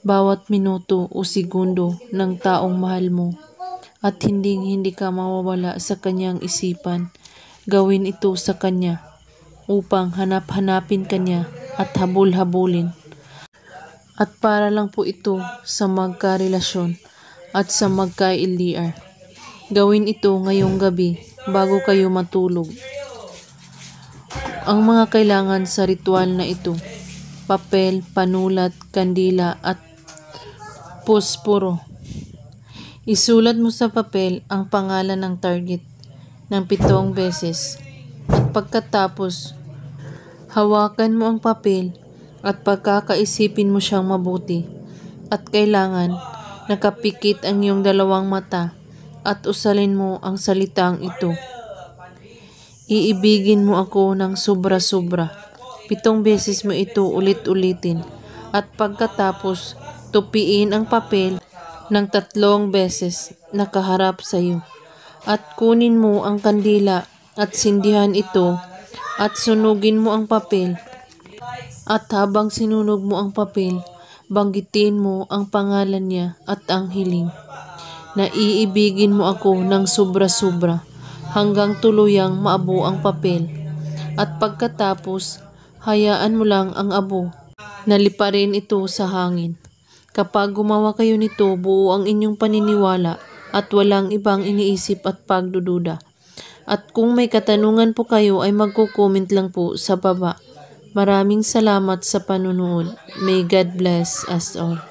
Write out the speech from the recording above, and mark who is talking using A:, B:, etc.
A: bawat minuto o segundo ng taong mahal mo at hindi ka mawawala sa kanyang isipan. Gawin ito sa kanya upang hanap-hanapin kanya at habol-habulin. At para lang po ito sa magkarelasyon at sa magka-LDR. Gawin ito ngayong gabi bago kayo matulog. Ang mga kailangan sa ritual na ito: papel, panulat, kandila at posporo. Isulat mo sa papel ang pangalan ng target ng 7 beses at pagkatapos hawakan mo ang papel at pagkakaisipin mo siyang mabuti at kailangan nakapikit ang iyong 2 mata at usalin mo ang salitang ito: iibigin mo ako ng sobra-sobra. 7 beses mo ito ulit-ulitin at pagkatapos tupiin ang papel ng 3 beses nakaharap sa iyo at kunin mo ang kandila at sindihan ito at sunugin mo ang papel at habang sinunog mo ang papel, banggitin mo ang pangalan niya at ang hiling na iibigin mo ako ng sobra-sobra hanggang tuluyang maabo ang papel at pagkatapos hayaan mo lang ang abo na liparin ito sa hangin. Kapag gumawa kayo nito, buo ang inyong paniniwala at walang ibang iniisip at pagdududa. At kung may katanungan po kayo ay magko-comment lang po sa baba. Maraming salamat sa panunood. May God bless us all.